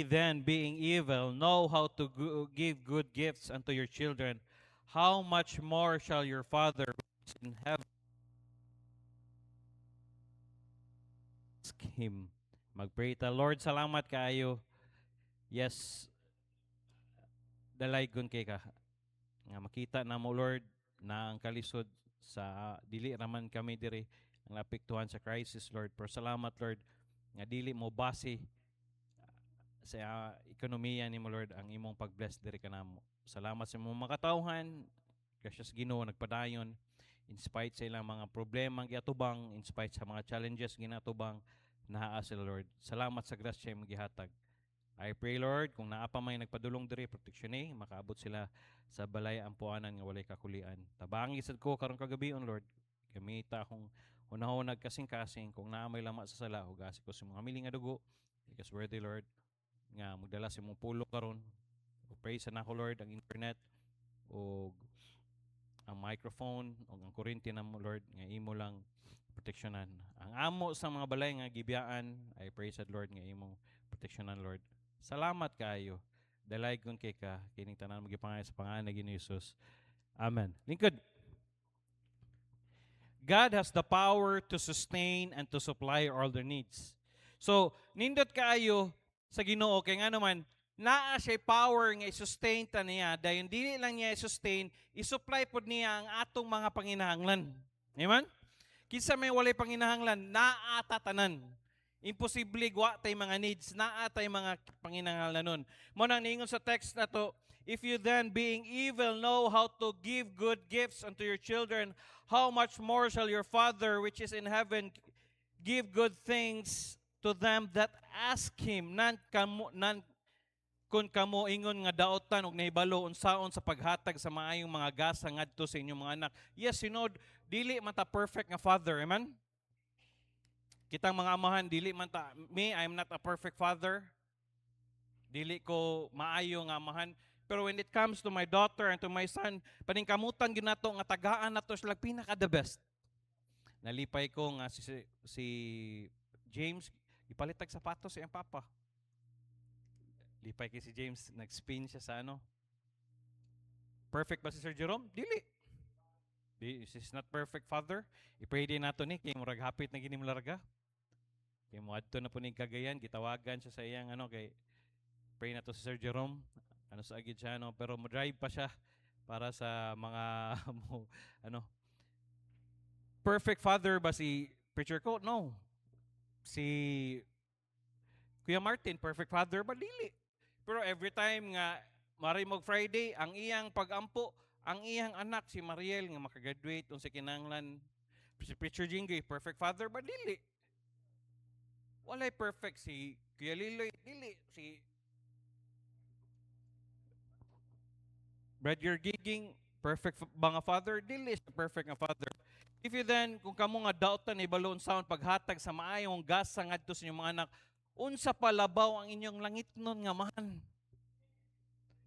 then, being evil, know how to give good gifts unto your children, how much more shall your Father which is in heaven ask Him? Magpray ta. Lord, salamat kaayo. Yes, dalaygon kay ka. Nga makita na mo, Lord, na ang kalisod sa dili raman kami diri ang napiktuhan sa crisis, Lord. Pero salamat, Lord, nga dili mo base sa ekonomiya ni mo, Lord, ang imong pag-bless diri kanamo. Salamat sa imong makatawhan. Gracious Ginoo, nagpadayon in spite sa ilang mga problema giatubang, in spite sa mga challenges ginatubang, naa sila, Lord. Salamat sa grasya imong gihatag. I pray, Lord, kung naa pa may nagpadulong diri, proteksyon makaabot sila sa balay ampuanan nga walay kakulian. Tabangi sad ko karon kagabion, Lord. Gamita akong hunahunag kasing-kasing kung naa may lama sa sala, hugasi ko sa mga miling nga dugo. Because worthy, Lord, nga magdala sa imong pulo karon. Praise na ako, Lord, ang internet o ang microphone o ang kuryente na mo, Lord, nga imo lang proteksyonan. Ang amo sa mga balay nga gibiyaan, I praise the Lord nga imong proteksyonan, Lord. Salamat kaayo. Dalay kun kay ka kining tanan mo gipangay sa pangalan ni Jesus. Amen. Lingkod, God has the power to sustain and to supply all their needs. So, nindot kaayo sa Ginoo kay nga naman naa siya power nga i-sustain ta niya dayon dili lang niya i-sustain, i-supply pod niya ang atong mga panginahanglan. Amen? Kinsa may walay panginahanglan, naa ta tanan. Imposible wa tay mga needs, naa tay mga panginahanglan nun. Mo nang niingon sa text na to, if you then being evil know how to give good gifts unto your children, how much more shall your Father which is in heaven give good things to them that ask Him. Nan kun kamo ingon nga daotan og nahibalo unsaon sa paghatag sa maayong mga gasa ngadto sa inyong mga anak. Yes, dili man ta perfect nga father, amen? Kitang mga amahan, dili man ta, me, I'm not a perfect father. Dili ko maayo nga amahan. Pero when it comes to my daughter and to my son, paningkamutan ginato nga tagaan nato sila pinaka the best. Nalipay ko nga si James, ipalitag sapatos sa iyang papa. Lipay kay si James, nag-spin siya sa ano. Perfect ba si Sir Jerome? Dili. This is not perfect father. I-pray din nato ni kay murag hapit na ginim larga. Kay mo adto na po ni Cagayan, gitawagan siya sa iyang ano kay pray na to si Sir Jerome. Ano sa agid siya no, pero mo drive pa siya para sa mga ano. Perfect father ba si preacher ko? No. Si Kuya Martin, perfect father ba? Dili. Pero every time nga marimog Friday, ang iyang pagampo, ang iyang anak si Mariel nga makagraduate unsa kinahanglan. Si Preacher Jinggoy, perfect father ba? Dili. Walay perfect si Kuya Liloy, dili. Si Brad Giging, perfect ba nga father? Dili siya perfect nga father. If you then, kung kamo nga dautan ibalon sound paghatag sa maayong gasa ngadto sa inyong mga anak, unsa palabaw ang inyong langitnon nga mahan.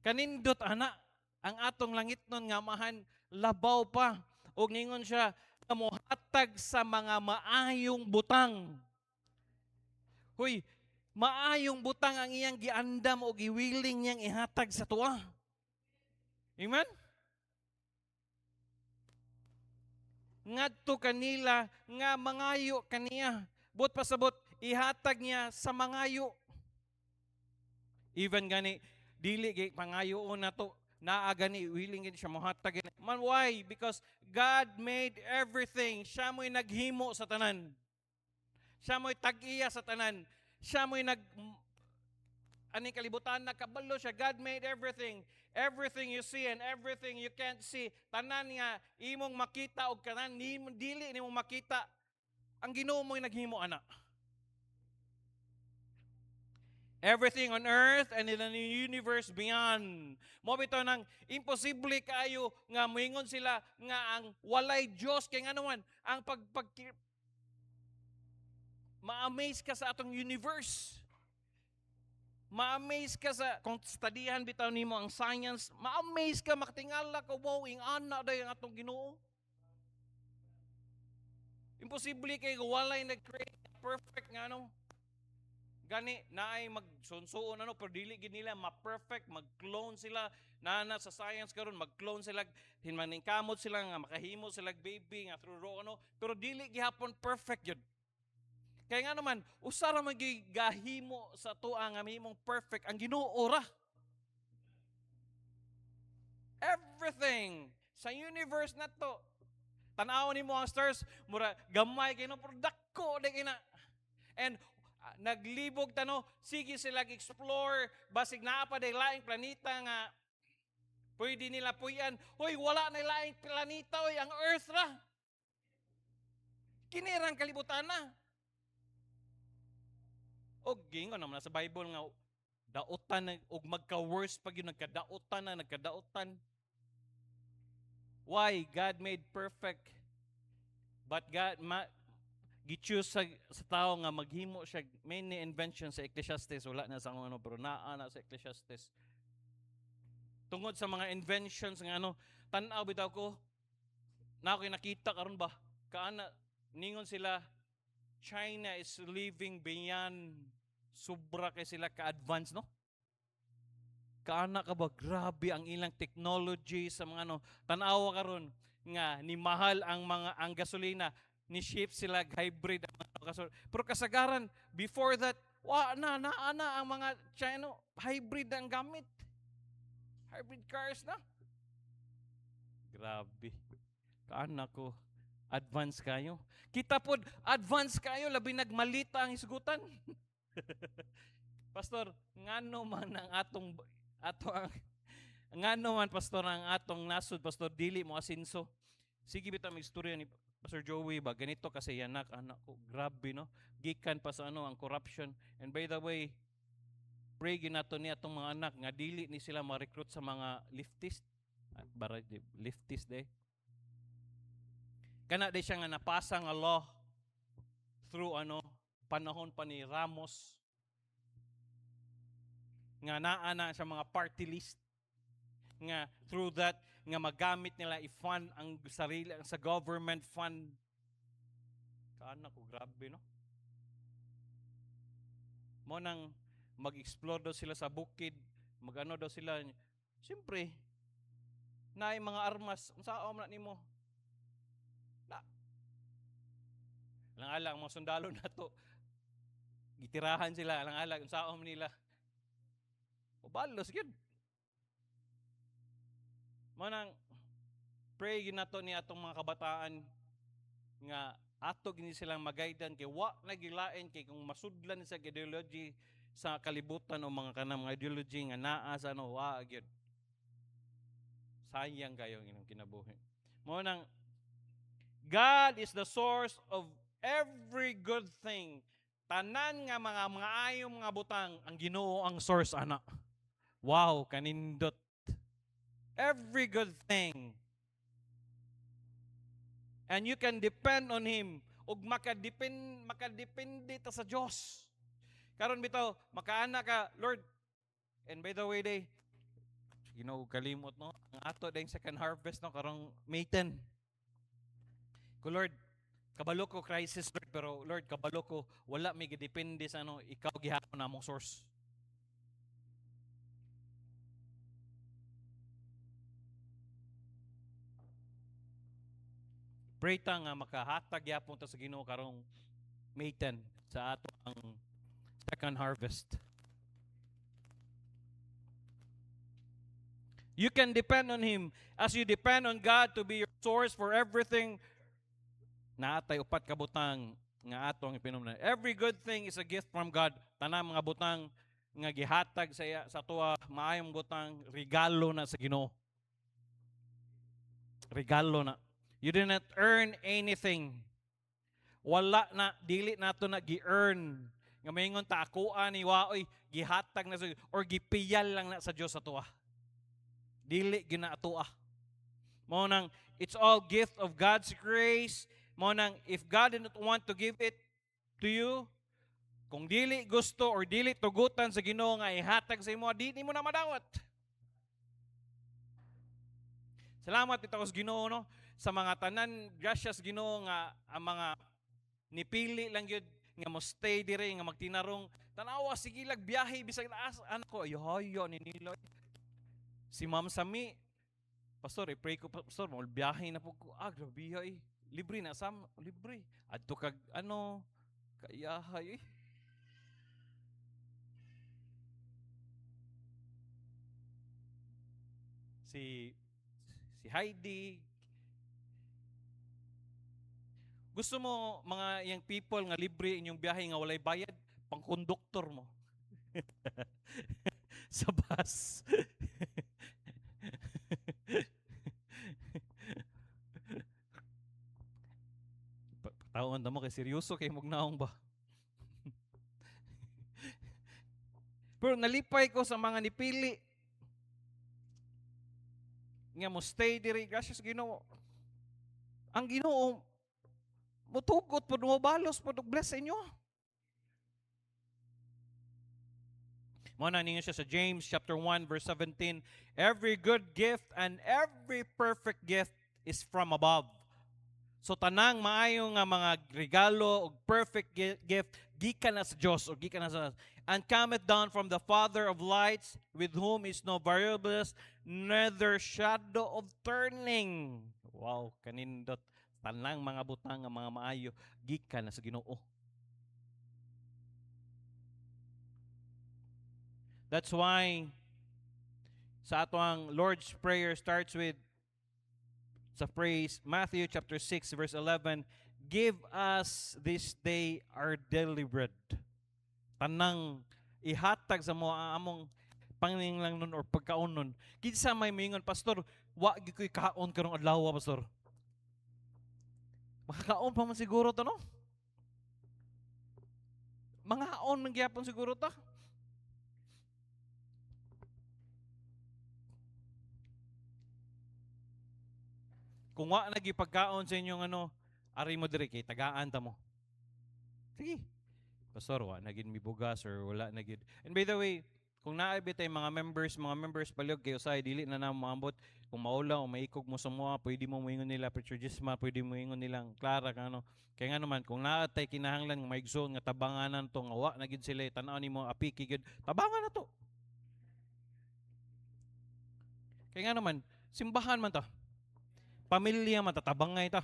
Kanindot ana, ang atong langitnon nga mahan labaw pa. Og ningon siya, mohatag sa mga maayong butang. Hoy, maayong butang ang iyang giandam o giwiling niyang ihatag sa tuwa. Amen? Ngadto kanila nga mangayo kaniya. But pasabot, ihatag niya sa mangayo. Even gani, dili gay pangayo na to, naa gani, willing gani siya mohatag. Man, why? Because God made everything. Siya mo'y naghimo sa tanan. Siya mo'y tag-iya sa tanan. Siya mo'y aning kalibutan na kabalo siya. God made everything. Everything you see and everything you can't see. Tanan nga imong makita og kanan dili nimo makita. Ang Ginoo mo'y naghimo ana. Everything on earth and in the universe beyond. Mo bitaw nang imposible kayo nga moingon sila nga ang walay Dios kay nga naman ang ma-amaze ka sa atong universe. Ma-amaze ka sa, kung studihan bitaw nimo ang science, ma-amaze ka, makatingala ka, wow, ing ana dahi ang atong Ginoo. Imposible kay walay nag-create perfect nga no. gani naay magsunsuon ano pero dili gid nila ma-perfect, mag-clone sila nana sa science karon mag-clone sila hinmaningkamot sila nga makahimo sila baby nga through ano pero dili gihapon perfect yun. Kaya nga naman usa ra magigahimo sa tuwa nga mahimong perfect ang Ginoo ra. Everything sa universe na to tan-awon nimo ang stars mura gamay kay no pero dako di kina. And naglibog tano, sige sila explore basig naa pa day laing planeta nga pwede nila puyan. Hoy, wala na laing planeta, hoy, ang Earth ra. Kinirang kalibutan na. O gingon naman sa Bible nga daotan og magka-worse pag yung nagkadaotan. Why? God made perfect. But God gi-choose sa tao nga maghimo siya many inventions sa Ecclesiastes wala na sa ano pero naa na sa Ecclesiastes tungod sa mga inventions nga ano tan-aw bitaw ko na ako nakita karon ba kaana ningon sila China is living beyond sobra kay sila ka-advance no kaana ka ba grabe ang ilang technology sa mga ano tan-aw karon nga ni mahal ang gasolina ni ship sila hybrid ang mga kasol. Pero kasagaran before that na ang mga China hybrid ang gamit. Hybrid cars na. Grabe. Kaana ko advance kayo. Kita pod advance kayo labi nagmalita ang isgutan. Pastor, ngano man ang atong ngano man pastor ang atong nasud pastor dili mo asinso. Sige bitaw may istorya ni Pastor Joey ba ganito kasi anak ko grabe no gikan pa sa ano ang corruption and by the way pray ginato ni atong mga anak nga dili ni sila ma-recruit sa mga leftist day kana day siya nga napasa nga law through ano panahon pa ni Ramos nga naa na sa mga party list nga through that nga magamit nila i-fund ang sarili sa government fund. Kaana ko grabe no. Mo nang mag-explore daw sila sa bukid, magano daw sila. Siyempre, naay mga armas, unsaon na nimo? Na. Alang-alang mga sundalo na to. Gitirahan sila, alang-alang unsaon nila. Ubalos gyud. Manang pray ginato ni atong mga kabataan nga ato gini silang magaydan kay wa na gilain kay kung masudlan sa ideology sa kalibutan o mga kanang mga ideology nga naa sa ano wa gyud sayang kayo inyong kinabuhi mo nang God is the source of every good thing tanan nga mga ayong mga butang ang Ginoo ang source ana wow kanindot every good thing. And you can depend on Him. Ug makadepende ta sa Dios. Karon bitaw, makaana ka, Lord. And by the way, kalimot no, ang ato dayong second harvest no karong May 10. Ko Lord, kabalo ko crisis Lord, pero Lord, kabalo ko wala may gidepende sa ano, ikaw gihapon namong source. Pray ta nga makahatag yapon ta sa Ginoo karong May 10 sa ato ang second harvest. You can depend on Him as you depend on God to be your source for everything. Naatay upat ka butang nga atong ipinumna. Every good thing is a gift from God. Tanang mga butang nga gihatag sa tuwa maayong butang regalo na sa Ginoo. Regalo na. You did not earn anything. Wala na, dili nato na gi-earn. Nga maingon ta akuan ni waoy gihatag na sa or gipiyal lang na sa Dios sa tuwa. Dili ginaatuah. Mo nang it's all gift of God's grace. Mo nang if God did not want to give it to you, kung dili gusto or dili tugutan sa Ginoo nga ihatag sa imo, dili mo na madawat. Salamat ito sa Ginoo no sa mga tanan gracias Ginoo nga ang mga nipili lang gyud nga mo stay dire nga magtinarong Tanawa sige lag biyahe bisag laas anak ko ayo ni Niloy. Si Ma'am Sami, pastor, pray ko pastor, mo biyahe na po ko. Grabe ay. Libre na sam, libre. Adto kag ano, kayahay eh. Si Heidi. Gusto mo mga yang people nga libre inyong biyahe nga walay bayad, pang konduktor mo. Sa bus. Taon mo kay seryoso kay mugnaong ba? Pero nalipay ko sa mga nipili. Nga mo stay diri gracias Ginoo. Ang Ginoo mutugot pud mo balos pud bless sa inyo. Mo na ninyo siya sa James chapter 1 verse 17. Every good gift and every perfect gift is from above. So tanang maayo nga mga regalo ug perfect gift gikan na sa Dios o gikan na sa and cometh down from the Father of lights, with whom is no variableness, neither shadow of turning. Wow, kanindot tanang mga butang nga mga maayo gikan na sa Ginoo. That's why sa atong Lord's Prayer starts with sa phrase Matthew chapter 6 verse 11, give us this day our daily bread. Tanang ihatag sa mo among panginlang nun or pagkaon nun. Kinsa may mingon, pastor, wa gyud koy kaon karong adlaw, pastor. Makakaon pa man siguro to, no? Mga haon man gyapon siguro ta. Kung wa nagi pagkaon sa inyong ano, ari mo diri kay tagaan ta mo. Sige. Pastor, wa nagid mi bugas or wala nagid. And by the way, kung naay tay mga members palyog kay usay dili na namo maambot kung maula o maikog mo sa mga pwede mo moingon nila Preacher Gisma, pwede mo ingon nilang Clara kang ano. Kaya nga naman kung naa tay kinahanglan nga maigsoon nga tabanganan to nga wa nagid sila tan-aw nimo apiki gid, tabangan na to. Kaya nga naman simbahan man ta. Pamilya man ta, tabangay ta.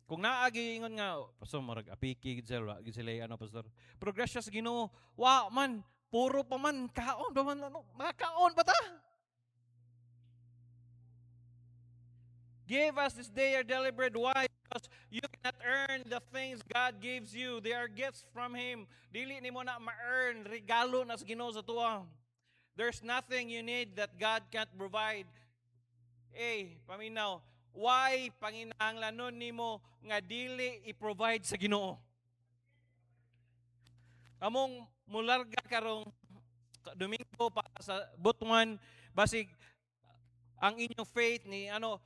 Kung naagi ingon nga pastor murag apiki gid sila gid sila ano pastor. Pero gracious Ginoo, wa man puro pa man kaon pa man ano, makakaon pa ta. Give us this day our daily bread. Why? Because you cannot earn the things God gives you. They are gifts from Him. Dili ni mo na ma-earn. Regalo na sa Ginoo sa tuwa. There's nothing you need that God can't provide. Paminaw, why panginahanglanon nimo nga dili i-provide sa Ginoo? Among mularga karong Domingo para sa butuan basig ang inyong faith ni ano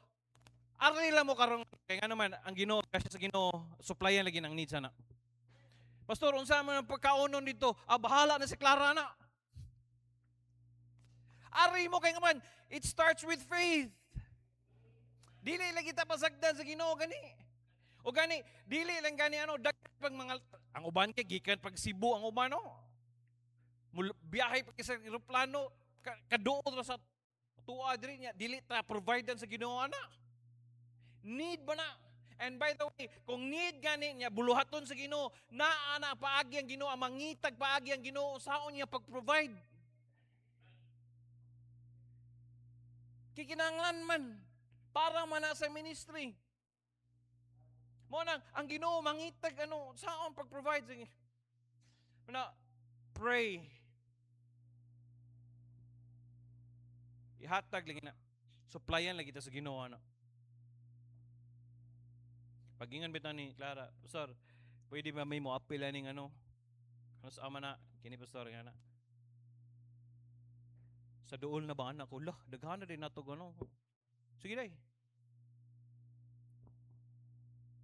ari lang mo karon kay nga naman ang Ginoo kasi sa Ginoo supplyan lagi ng needs ana. Pastor, unsa man ang pagkaonon dito? Bahala na si Clara na. Ari mo kay nga man, it starts with faith. Dili lang kita pasagdan sa Ginoo gani. O gani, dili lang gani ano daghan pag mga ang uban kay gikan pag Cebu ang uban no. Biyahe pa sa eroplano kaduot ra sa tuwa diri niya dili ta providean sa Ginoo ana. Need ba na? And by the way, kung need gani niya buluhaton sa Ginoo, naa na paagi ang Ginoo, mangitag paagi ang Ginoo saon niya pag-provide. Kikinanglan man para man sa ministry. Mo nang ang Ginoo mangitag ano saon pag-provide sige. Na pray. Ihatag lagi na. Supplyan lagi ta sa Ginoo ano. Pagingon bitaw ni Clara, pastor, pwede ba may mo appeal aning ano? Ano sa ama na kini pastor nga na. Sa duol na ba anak ko? Lah, daghan na din nato ano. Sige day.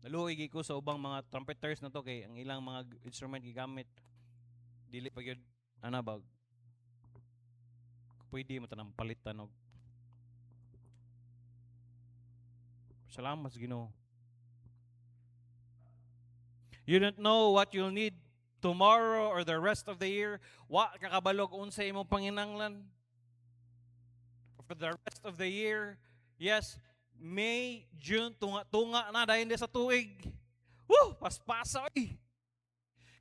Naluoy ko sa ubang mga trumpeters na to kay ang ilang mga instrument gigamit dili pa gyud ana ba pwede mo tanang palitan og salamat sa Ginoo. You don't know what you'll need tomorrow or the rest of the year, wa kakabalog unsay imong panginanglan. For the rest of the year, yes, May, June, tunga na dahil sa tuig. Woo! Paspasa oy.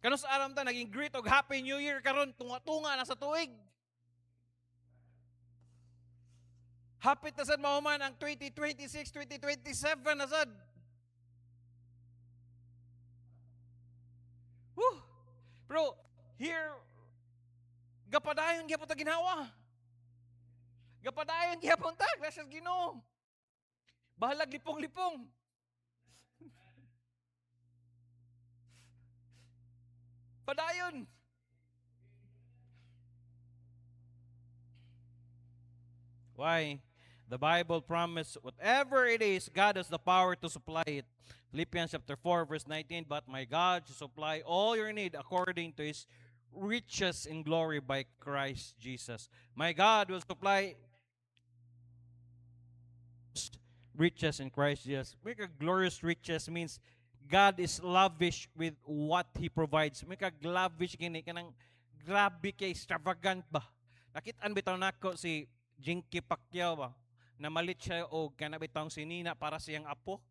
Kanus aram ta naging greet og Happy New Year karon tunga na sa tuig. Hapit na sad mahuman ang 2026, 2027 na sad. Woo! Pero here gapadayon gyapon ta ginawa. Gapadayon gyapon ta, gracias Ginoo. Bahalag lipong-lipong. Padayon. Why? The Bible promised whatever it is, God has the power to supply it. Philippians chapter 4 verse 19, but my God shall supply all your need according to His riches in glory by Christ Jesus. My God will supply riches in Christ Jesus. Make a glorious riches means God is lavish with what He provides. Make a lavish gini kanang grabe kay extravagant ba. Nakitaan bitaw nako si Jinky Pacquiao ba na malit siya og kana bitawng sinina para siyang apo.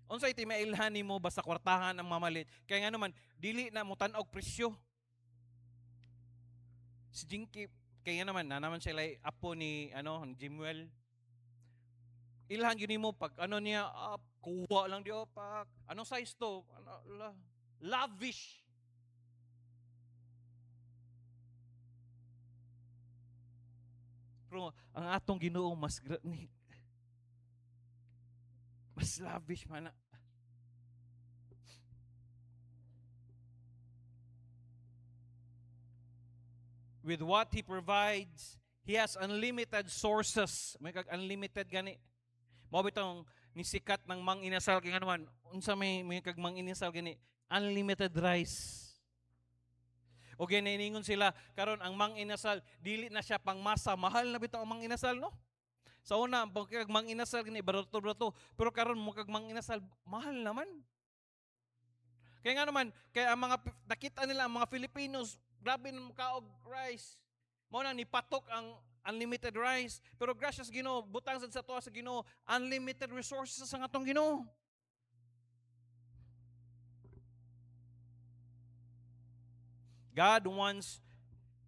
Unsay ti mailhan nimo basta kwartahan ang mamalit? Kaya nga naman dili na mo tan-og presyo. Si Jinky kaya naman na naman siya lay apo ni Jimuel. Ilhan yun mo pag niya kuha lang di pag anong size to? Lavish. Pero ang atong Ginoo mas lavish man na. With what He provides, He has unlimited sources. May unlimited gani. Mao bitong nisikat ng mang inasal kay naman unsa may kag mang inasal gani unlimited rice. O ginaningon sila karon ang mang inasal dili na siya pangmasa, mahal na bitaw ang mang inasal no. Sa una kag mang inasal gani barato pero karon mo kag mang inasal mahal naman. Kaya nga naman kay ang mga nakita nila ang mga Filipinos grabe na kaog rice. Mao nang nipatok ang unlimited rice. Pero gracias Ginoo, butang sad sa tuwa sa Ginoo, unlimited resources sa atong Ginoo. God wants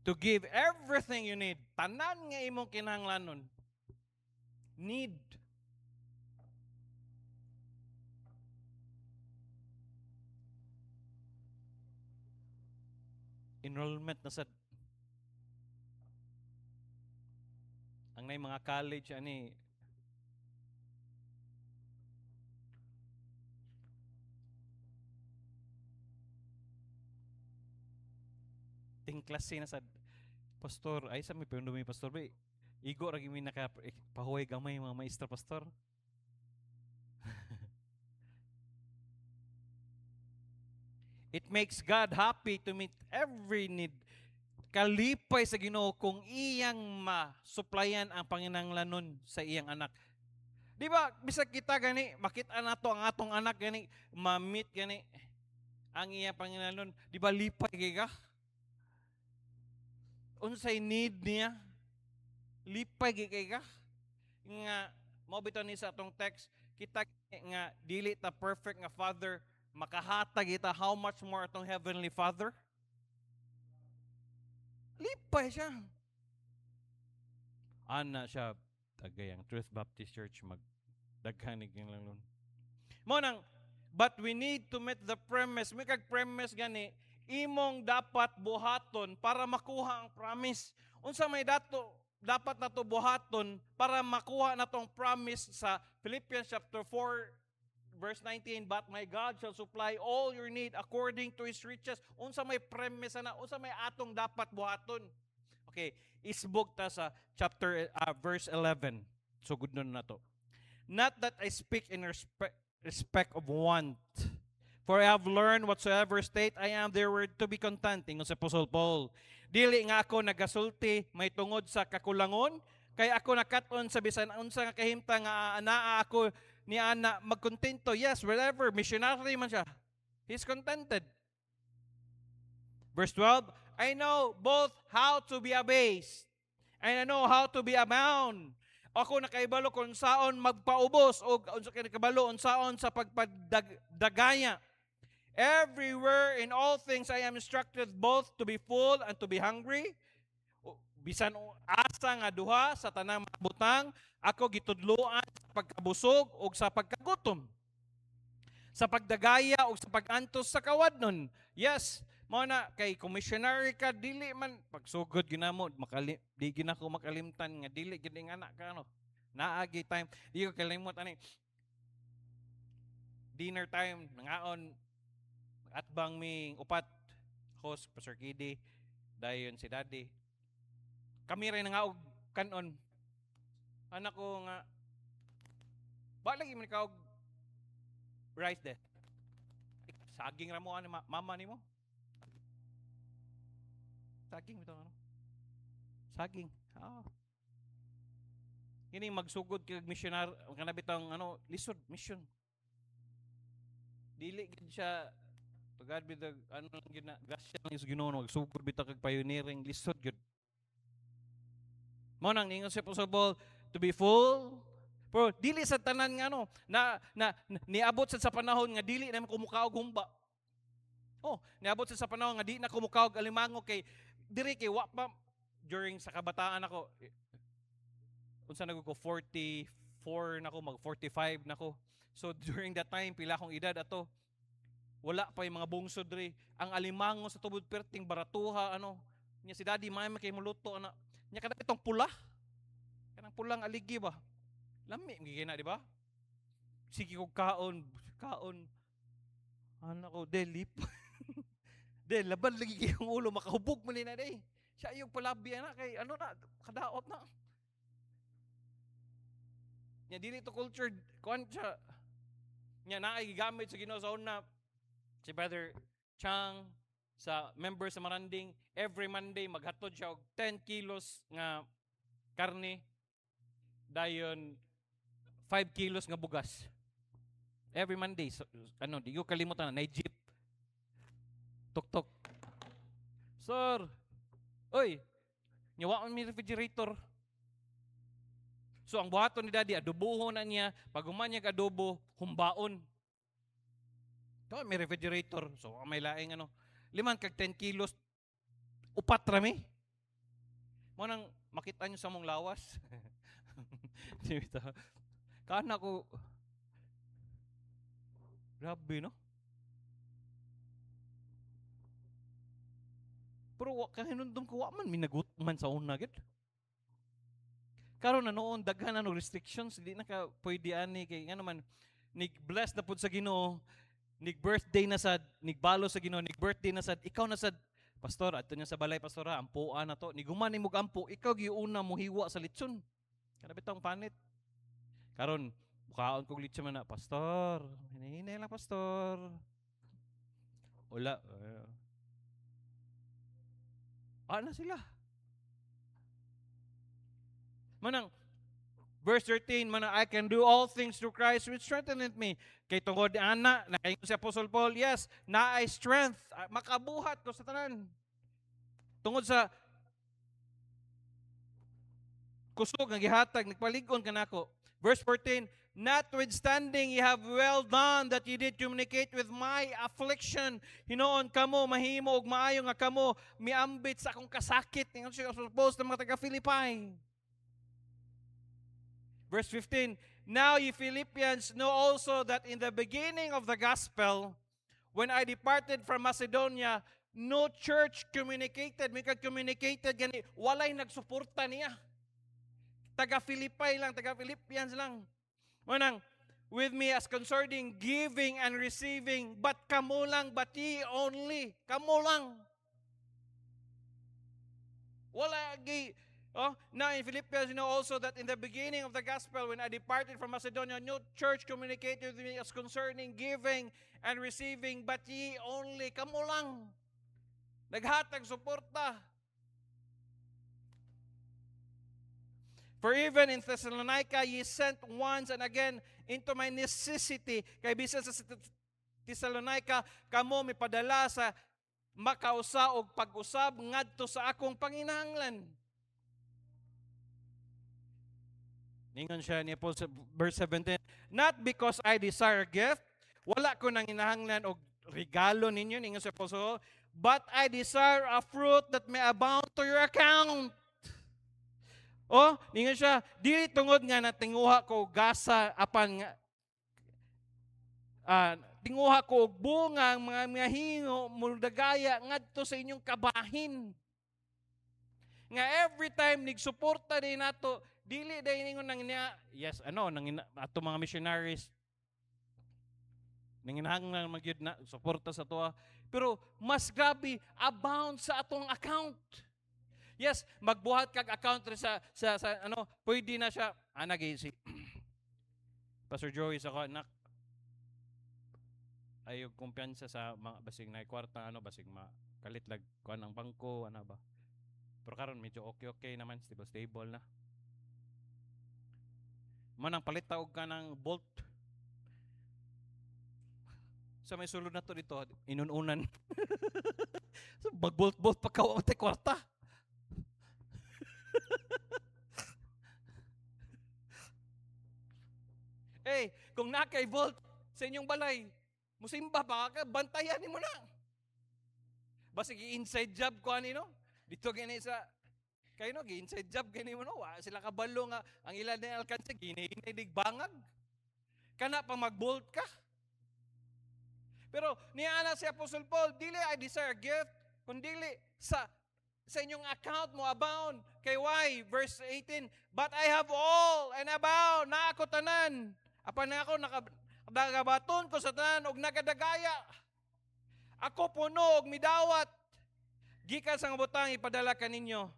to give everything you need. Tanan nga imong kinahanglanon. Need. Enrollment na sad. Ang nay mga college ani ting klase na sad. Pastor, ay sa may pandumi pastor ba? Igo ra gyud mi naka pahuway gamay mga maestra pastor. It makes God happy to meet every need. Kalipay sa Ginoo kung iyang ma-supplyan ang panginahanglanon sa iyang anak. Di ba, bisag kita gani, makita nato ang atong anak gani, ma-meet gani ang iyang panginahanglanon. Di ba lipay kay ka? Unsay need niya? Lipay kay ka? Nga mao bitaw ni sa atong text, kita nga dili ta perfect nga father, makahatag ita how much more atong heavenly Father? Lipay siya. Ana siya tagayang Truth Baptist Church magdaghanig lang nun. Mo nang but we need to meet the premise. May kag premise gani imong dapat buhaton para makuha ang promise. Unsa may dapat nato buhaton para makuha natong promise sa Philippians chapter 4 verse 19, but my God shall supply all your need according to His riches. Unsa may premise na, unsa may atong dapat buhaton. Okay, isbog ta sa chapter verse 11. So good nun na to. Not that I speak in respect of want, for I have learned whatsoever state I am thereward to be content. Ingon sa Apostle Paul. Dili nga ako nagasulti may tungod sa kakulangon, kay ako nakaton sa bisan unsa nga kahimtang nga anaa ako ni ana magkontento. Yes, wherever missionary man siya, he's contented. Verse 12, I know both how to be abased and I know how to be abound. Ako nakaibalo kung saon magpaubos o unsa kay nakabalo unsaon sa pagpadagaya. Everywhere in all things I am instructed both to be full and to be hungry. Bisan asa nga duha sa tanang mga butang, ako gitudloan sa pagkabusog o sa pagkagutom. Sa pagdagaya o sa pagantos sa kawadnon. Yes, mo na kay commissionary ka dili man pagsugod ginamo di ginako makalimtan nga dili gid nga anak ka ano. Naagi time di ko kalimot ani. Dinner time nangaon at bang mi upat host Pastor Kidi dayon si Daddy. Kami rin nga og kanon. Anak ko nga ba lagi man ka og rice de. Saging ra mo ani mama nimo. Saging bitaw ano? Saging. Ah. Kini magsugod kag missionar kana bitang ano lisod mission. Dili gid siya to God be the ano lang gid na grasya lang is Ginoo magsugod bitaw kag pioneering lisod gid. Mao nang ingon si Apostle Paul to be full. Pero dili sa tanan nga ano na niabot sa panahon nga dili na kumukaog humba. Oh, niabot sa panahon nga di na kumukaog alimango kay diri kay wa pa during sa kabataan ako. Unsa nago ko 44 nako mag 45 nako. So during that time pila akong edad ato. Wala pa yung mga bungsod diri. Ang alimango sa tubod perting baratuha ano. Nya si Daddy may muluto ana. Nya kada itong pula. Kanang pulang aligi ba? Lami gigina di ba? Sige kog kaon. Ano ko delip. De laban lagi kayong ulo makahubog mo na day. Siya yung palabi na kay ano na kadaot na. Nya dili to cultured kuan siya. Nya naay gigamit sa Ginoo sa una si Brother Chang sa member sa Maranding every Monday maghatod siya og 10 kilos nga karne dayon 5 kilos nga bugas. Every Monday so, ano di ko kalimutan na jeep. Tok. Sir. Oy. Nyawa mi refrigerator. So ang buhaton ni Daddy adobohon na niya, pag umanyag adobo, humbaon. Ito may refrigerator. So may laing ano, 5 kag 10 kilos upat rami. Mo nang makita nyo sa mong lawas. Kana ko grabe no? Pero kahinundom ko wa man minagutman sa una gid. Karon na noon daghan na no restrictions di na ka pwede ani kay ngano man nig-bless na pud sa Ginoo, nig-birthday na sad, nigbalo sa Ginoo, nig-birthday na sad, ikaw na sad pastor adto niya sa balay pastora ampuan na to. Niguman imong ampo, ikaw giuna mo hiwa sa litson. Kana bitong panit. Karon bukaon kog litson man na pastor. Hinay lang pastor. Wala. Ana sila. Manang verse 13 manang I can do all things through Christ which strengtheneth me. Kay tungod ana nakaingon si Apostle Paul, yes, naay strength makabuhat ko sa tanan. Tungod sa kusog nga gihatag nagpalig-on kanako. Verse 14, notwithstanding ye have well done that ye did communicate with my affliction. Hinoon kamo mahimo og maayo nga kamo miambit sa akong kasakit. Ingon siya suppose ng mga taga Philippi. Verse 15, now ye Philippians know also that in the beginning of the gospel, when I departed from Macedonia, no church communicated. May communicated gani, walay nagsuporta niya. Taga Philippi lang, taga Philippians lang. Manang, with me as concerning giving and receiving, but kamo lang, but ye only. Kamo lang. Wala gi. Oh, now in Philippians, you know also that in the beginning of the gospel, when I departed from Macedonia, no church communicated with me as concerning giving and receiving, but ye only. Kamo lang. Naghatag suporta. For even in Thessalonica, ye sent once and again into my necessity. Kay bisan sa Thessalonica, kamo mipadala sa makausa og pag-usab ngadto sa akong panginahanglan. Ningon siya ni Paul sa verse 17, not because I desire gift, wala ko nang hinahanglan og regalo ninyo, ningon sa Apostle, but I desire a fruit that may abound to your account. Oh, ningon siya, dili tungod nga natinguha ko gasa apan nga tinguha ko og bunga mga hingo muldagaya ngadto sa inyong kabahin. Nga every time nigsuporta din nato, dili day ningon nang niya, yes, ato mga missionaries nanginahanglan magyud na suporta sa toa, pero mas grabe abound sa atong account. Yes, magbuhat kag account rin sa pwede na siya anagay si Pastor Joey sa anak ayog kumpiyansa sa mga basig na kwarta basig makalit lag kuan ang bangko ba. Pero karon medyo okay naman, stable na. Manang palit taog ka ng bolt. Sa may sulod na to dito, inununan. So, mag-bolt pagkawa mo tayo kwarta. Kung nakay-bolt sa inyong balay, musimba ba ka, bantayan mo na. Basig inside job ko anino? Dito gani sa kayo inside job gani mo sila kabalo nga ang ilan na alkanse ginidig bangag. Kana pa mag-bolt ka. Pero niana si Apostle Paul, dili I desire gift, kundi sa inyong account mo abound. Kay why? Verse 18, but I have all and abound, na ako tanan. Apan ako nakagabaton ko sa tanan og nagadagaya. Ako puno og midawat. Gikan sa butang ipadala kaninyo.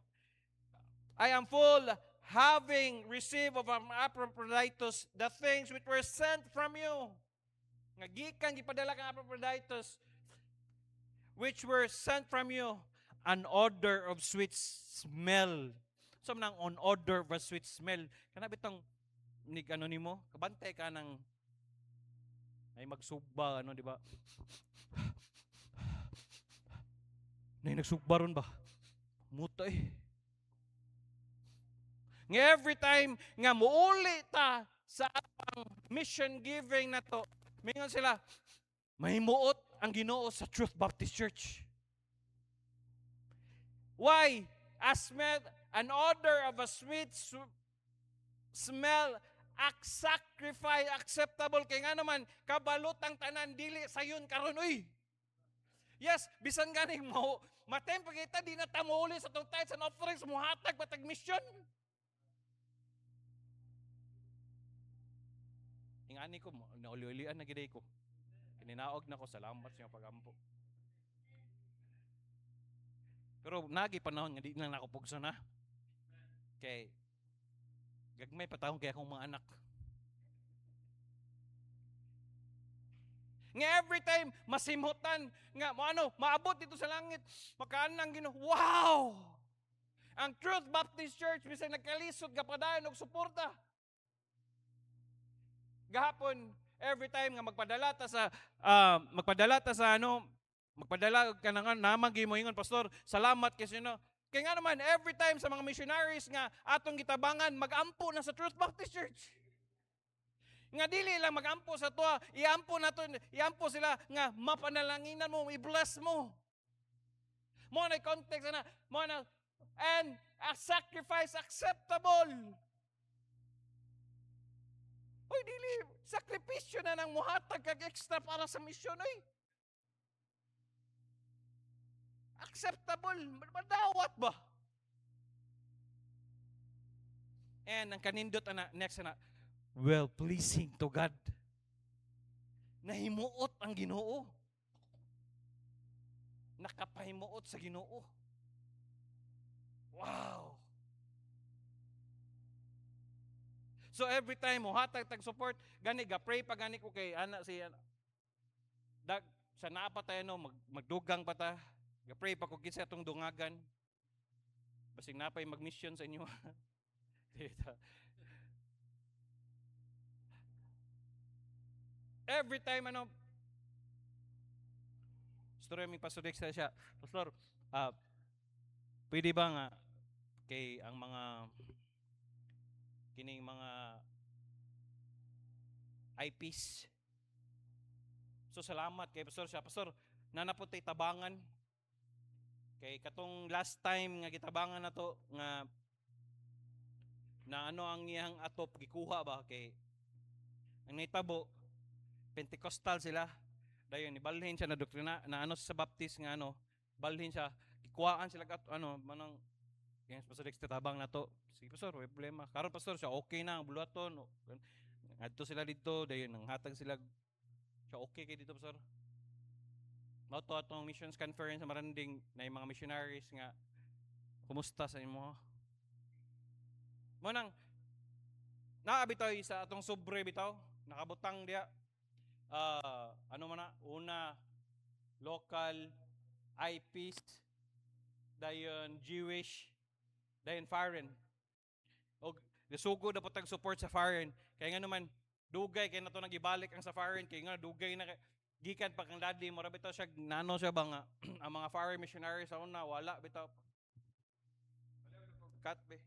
I am full, having received of Epaphroditus the things which were sent from you. Nga gikan gipadala kang Epaphroditus, which were sent from you, an odor of sweet smell. So nang on odor of a sweet smell. Kana bitong nimo, kabantay ka ng ay magsugba di ba? Nay nagsugba ron ba? Muta Nga every time nga muuli ta sa atang mission giving na to, mingon sila, mahimuot ang Ginoo sa Truth Baptist Church. Why? An odor of a sweet smell, sacrifice acceptable kay nga naman kabalot ang tanan dili sayon karon Yes, bisan ganing mo matempo kita di na tamuli sa tong tithes and offerings muhatag patag mission. Ingani ko nauli-ulian na giday ko. Kininaog na ko, salamat sa iyong pagampo. Pero nagi panahon nga di na nakupugso na. Kay gagmay patahon kay akong mga anak. Nga every time masimhutan nga maabot dito sa langit, makaanang Ginoo. Wow! Ang Truth Baptist Church bisan nagkalisod kapadayon og suporta. Gahapon every time nga magpadala ka nang namagi mo ingon pastor, salamat kasi kaya nga naman every time sa mga missionaries nga atong gitabangan magampo na sa Truth Baptist Church. Nga dili lang magampo sa tuwa, iampo sila nga mapanalanginan mo, i-bless mo. Mo na context na, and a sacrifice acceptable. Oy, dili, sakripisyo na nang muhatag kag extra para sa misyon, Acceptable, madawat ba? And ang kanindot next well-pleasing to God. Nahimuot ang Ginoo. Nakapahimuot sa Ginoo. Wow! So every time mo hatag tag support, gani ga-pray pa gani ko kay sa naapa tayo magdugang pa ta. Ga-pray pa ko kinsa atong dungagan. Basig napay mag-mission sa inyo. Every time Pastor, may Pastor Dex siya. Pastor, pwede ba nga kay ang mga kining mga eyepiece. So salamat kay Pastor siya. Pastor, nanapot tay tabangan. Kay katong last time nga gitabangan na to nga na ano ang iyang atop gikuha ba kay ang naitabo Pentecostal sila. Dayon ibalhin siya na doktrina na ano sa Baptist nga ano, balhin siya gikuhaan sila kat ano manang yes, Pastor Dex tabang na to. Sige Pastor, may problema. Karon Pastor siya okay na ang buluhaton. Adto sila dito dayon nang hatag sila siya okay kay dito Pastor. Mao to atong missions conference sa Maranding na yung mga missionaries nga kumusta sa imo? Mo nang naabitaw sa atong sobre bitaw nakabutang dia ano man na una local eyepiece dayon Jewish dayon foreign og nisugo na potag support sa foreign kay nga naman dugay kay nato nagibalik ang sa foreign kay nga dugay na gikan pa kang daddy mo ra bitaw siya nano siya ba nga ang mga foreign missionaries sa una wala bitaw cut be.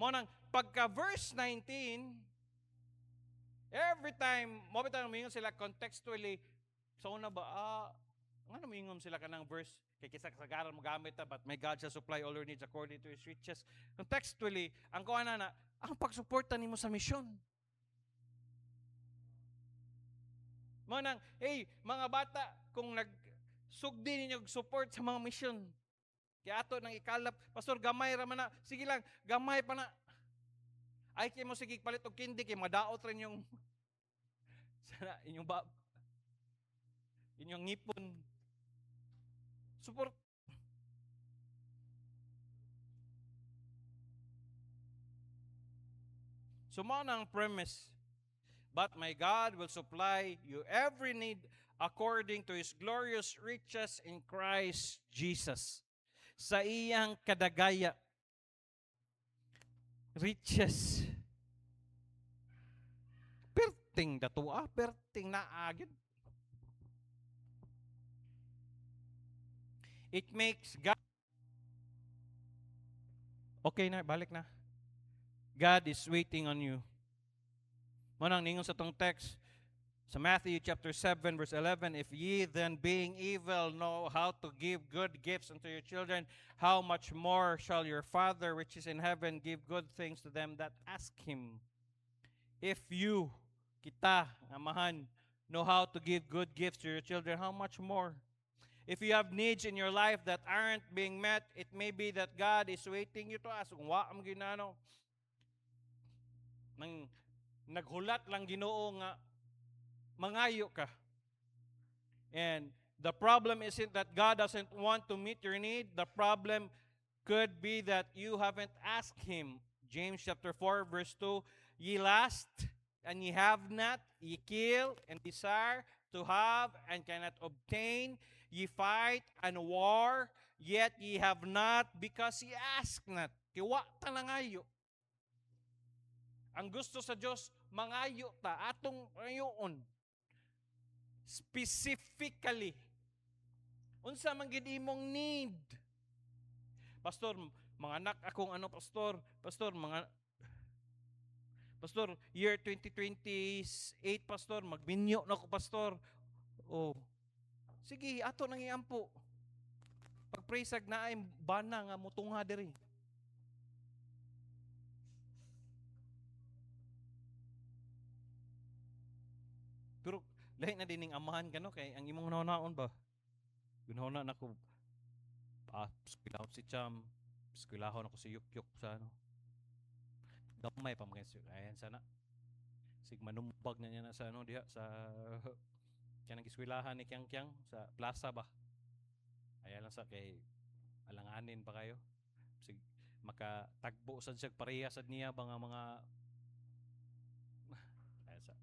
Mo nang pagka verse 19 every time mo bitaw mingon sila contextually so una ba nga mingon sila kanang verse kay kisa kasagaran mo gamit ta but may God shall supply all your needs according to his riches contextually ang kuana na ang pagsuporta nimo sa misyon mo nang hey mga bata kung nagsugdi ninyo support sa mga misyon kaya ato nang ikalap pastor gamay ra man na sige lang gamay pa na ay kay mo sige palit og kindi kay madaot rin yung sana inyong ngipon support sumana ang premise but my God will supply you every need according to his glorious riches in Christ Jesus sa iyang kadagaya riches perting datua perting naagid it makes God okay na balik na God is waiting on you manang ningon sa tong text sa Matthew chapter 7 verse 11 if ye then being evil know how to give good gifts unto your children how much more shall your Father which is in heaven give good things to them that ask him if you kita amahan know how to give good gifts to your children how much more if you have needs in your life that aren't being met it may be that God is waiting you to ask kung wa am ginano nang naghulat lang Ginoo nga mangayo ka and the problem isn't that God doesn't want to meet your need the problem could be that you haven't asked him James chapter 4 verse 2 ye last and ye have not ye kill and desire to have and cannot obtain ye fight and war yet ye have not because ye ask not kiwa ta nangayo ang gusto sa Dios mangayo ta atong ayoon specifically unsa man gid imong need Pastor, mga anak akong ano, pastor, pastor, mga pastor, year 2028, pastor, magminyo na ko, pastor. Oh, sige, ato nang iampo. Pag pray sag naay bana nga mutungha diri. Pero lahi na dining amahan ka no kay ang imong naon ba? Gunahuna na ko eskwelahon si Cham, eskwelahon ako si Yukyuk sa ano. Gamay pa mga ayan sana. Sig manumbag na niya na sa ano diha sa kanang eskwelahan ni Kyang Kyang sa plaza ba. Ayan lang sa kay alanganin pa kayo. Sig makatagbo sad siya pareha sad niya ba nga mga ayan sa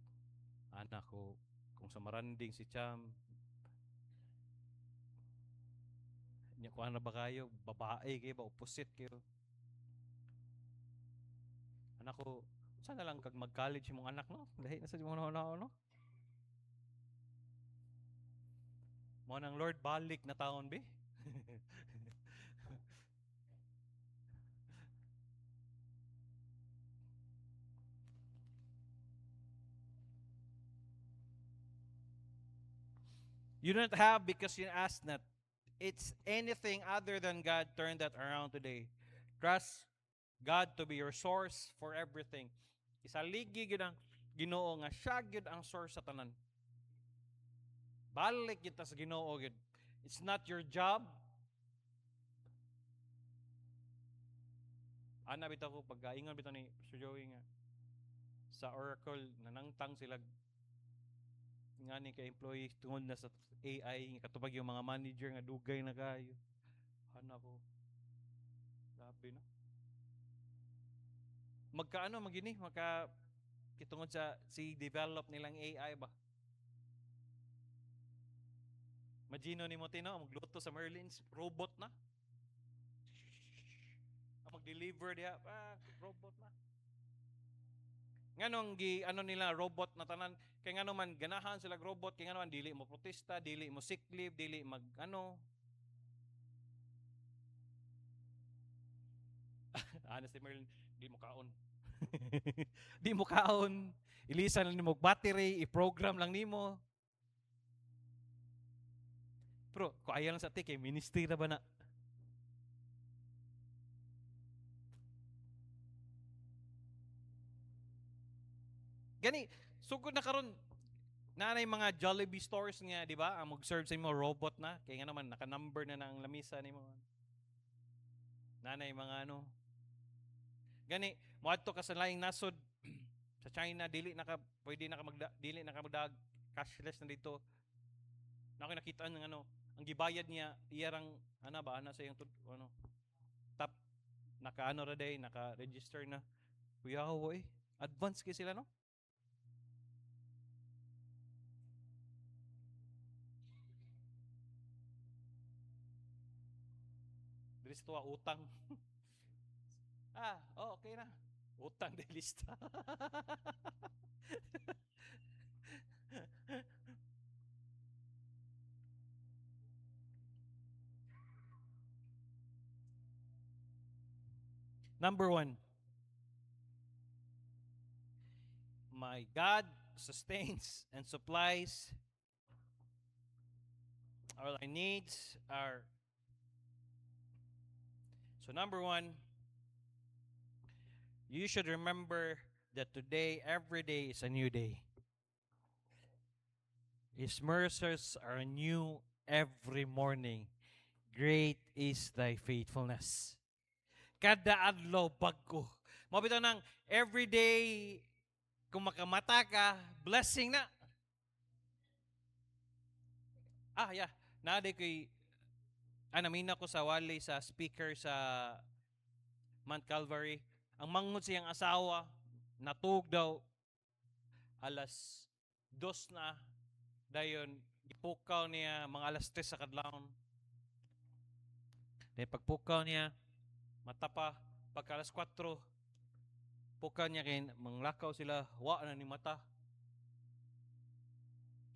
anak ko kung sa maranding si Cham nya kuha na ba kayo babae kayo ba opposite kayo anak ko sana lang kag mag-college mong anak no lahi na sa mga no mo nang Lord balik na taon be. You don't have because you ask not. It's anything other than God, turn that around today. Trust God to be your source for everything. Isaligi gyud ang Ginoo nga siya gyud ang source sa tanan. Balik kita sa Ginoo gyud. It's not your job. Ana bitaw ko pagkaingon bitaw ni Sir Joey nga sa Oracle nanangtang sila nga ni ka employee tungod na sa AI nga katubag yung mga manager nga dugay na kayo. Hana ko. Labi na. Magkaano magini magka kitungod sa si develop nilang AI ba. Magino ni mo tino magluto sa Merlins robot na. Mag-deliver diha robot na. Nganong gi ano nila robot na tanan kay ngano man ganahan sila robot kay ngano man dili mo protesta, dili mo sick leave, dili mag ano. Honestly Merlin, di mo kaon. Di mo kaon. Ilisan lang nimo battery, i-program lang nimo. Pero ko ayaw lang sa ti kay ministry na ba na. Gani, sugod na karon nanay mga Jollibee stores nga, di ba? Ang mag-serve sa imo robot na. Kaya nga naman, naka-number na ang lamisa nimo. Nanay mga ano. Gani, moadto ka sa laing nasod sa China, dili naka magdag cashless na dito. Na ako nakita ng ano, ang gibayad niya, iyarang ana ba ana sa iyang ano. Tap naka-ano ra day, naka-register na. Kuya ho eh. Advance kay sila no? Dili sa tuwa utang. Okay na. Utang de lista. Number 1, my God sustains and supplies all our needs are. So number 1, you should remember that today, every day is a new day. His mercies are new every morning. Great is thy faithfulness. Kada adlaw bago. Mabitaw ng everyday kung makamata ka, blessing na. Yeah. Nade ko'y namin ako sa wali sa speaker sa Mount Calvary. Ang manghod siyang asawa, natug daw alas 2 na dayon ipukaw niya mga alas 3 sa kadlawon. Dahil pagpukaw niya, mata pa, pagka alas 4, pukaw niya kay manglakaw sila, wa na ni mata.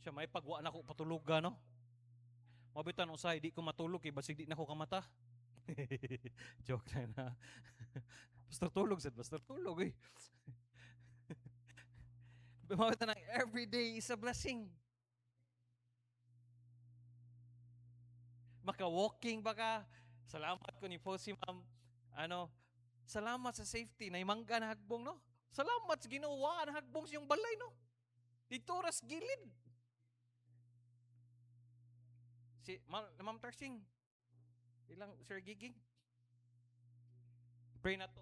Siya may pagwa na ko patulugan no. Mabitan usay di ko matulog kay basig di na ko kamata. Joke lang na. Pastor tulog sad, pastor tulog eh. Bumawat na ng every day is a blessing. Maka-walking ba ka? Salamat ko ni po si ma'am. Ano, salamat sa safety. Naimangga na hagbong, no? Salamat sa ginawa na hagbong sa iyong balay, no? Dito ras gilid. Si Ma'am Tarsing, ilang Sir Giging. Pray na to.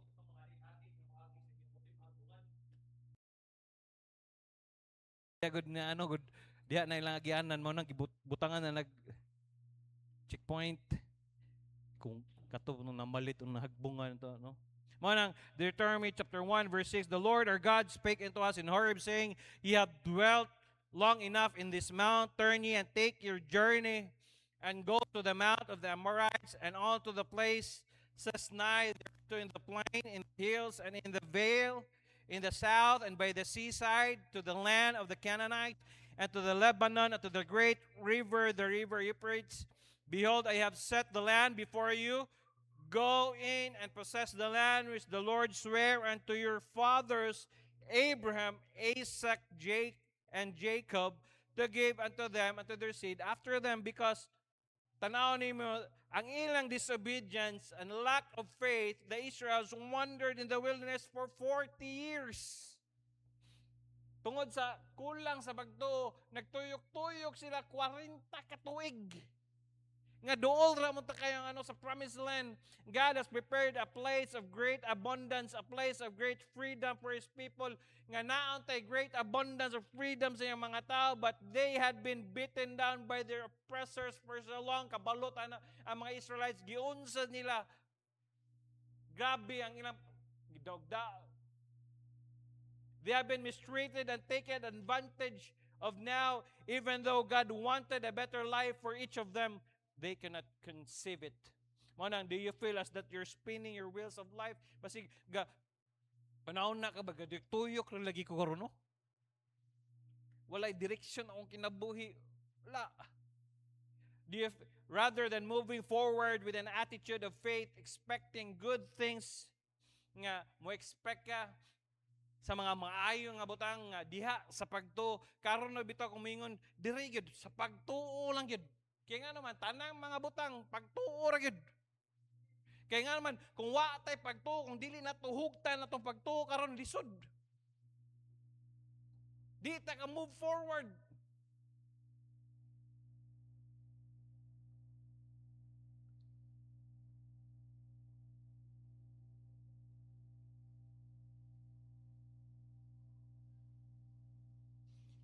Diya good na ano, good. Diya na ilang agianan mo nang butangan na nag checkpoint. Kung kato nung namalit nung nahagbungan to, no? Manang Deuteronomy chapter 1 verse 6, the Lord our God spake unto us in Horeb, saying, Ye have dwelt long enough in this mount, turn ye and take your journey, and go to the mount of the Amorites, and on to the place says nigh to in the plain, in the hills, and in the vale, in the south, and by the seaside, to the land of the Canaanites, and to the Lebanon, and to the great river, the river Euphrates. Behold, I have set the land before you. Go in and possess the land which the Lord sware unto your fathers, Abraham, Isaac, and Jacob, to give unto them, unto their seed after them, because tanaw nimo ang ilang disobedience and lack of faith, the Israelites wandered in the wilderness for 40 years. Tungod sa kulang sa pagtuo, nagtuyok-tuyok sila 40 katuig. Nga dool ra mo ta kayong ano sa promised land. God has prepared a place of great abundance, a place of great freedom for His people. Nga naon tay great abundance of freedom sa iyang mga tao, but they had been beaten down by their oppressors for so long. Kabalot ang mga Israelites, giunsad nila. Grabe ang ilang gidogda. They have been mistreated and taken advantage of now, even though God wanted a better life for each of them. They cannot conceive it. Manang, do you feel as that you're spinning your wheels of life? Basig, panahon na ka ba? Tuyok rin lagi ko karoon, no? Walay direction akong kinabuhi. Wala. Do you, rather than moving forward with an attitude of faith, expecting good things, nga, mo expect ka sa mga maayo nga butang nga diha sa pagtuo, karon na bitaw kumingon, diri gyud sa pagtuo lang gyud. Kaya nga naman, tanang mga butang, pagtuo ra gyud. Kaya nga naman, kung wa tay pagtuo, kung dili na tuhugtan na itong pagtuo, karon lisod. Di ta ka move forward.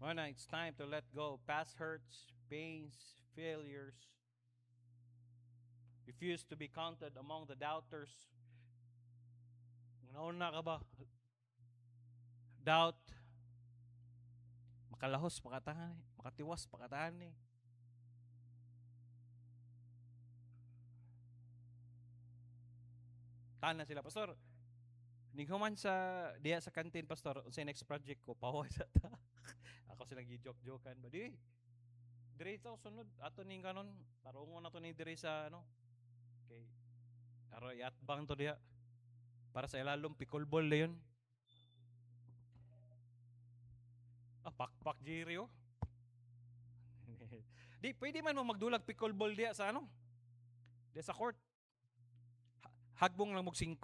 Mana, it's time to let go. Past hurts, pains, failures. Refuse to be counted among the doubters. Nauna ka ba? Doubt. Makalahos, makatahan, makatiwas, makatahan eh. Tahan na sila, Pastor. Nighuman sa diya sa canteen, Pastor, sa next project ko, paway sa ta. Ako silang gi-joke-jokean ba? Di, dire ito, sunod. Ato ning kanon, tarungo na to ni dire sa, ano, okay. Aro, iatbang to diya. Para sa ilalong pickleball na yun. Ah, pak-pak jiri oh. Di, pwede man mo magdulag pickleball diya sa ano? Diya sa court. Hagbong lang mog 5.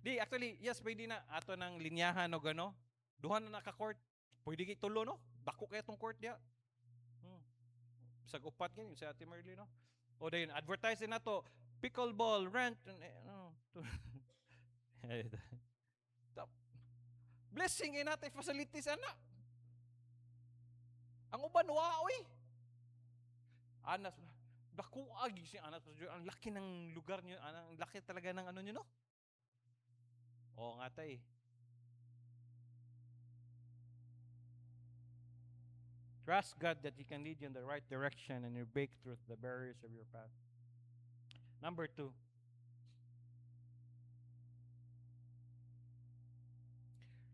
Di, actually, yes, pwede na. Ato ng linyahan o gano. Duha na naka-court. Pwede kay tulo, no? Dako kaya tong court diya. Bisag upat ganyan si Ate Merly, no? O dayon, advertise na to. Pickleball, rent. Blessing in natin facilities, ana. Ang uban, oy. Anas, dako agi si Anas. Ang laki ng lugar niyo. Ang laki talaga ng ano niyo, no? Oo nga tay. Trust God that He can lead you in the right direction and you break through the barriers of your path. Number 2.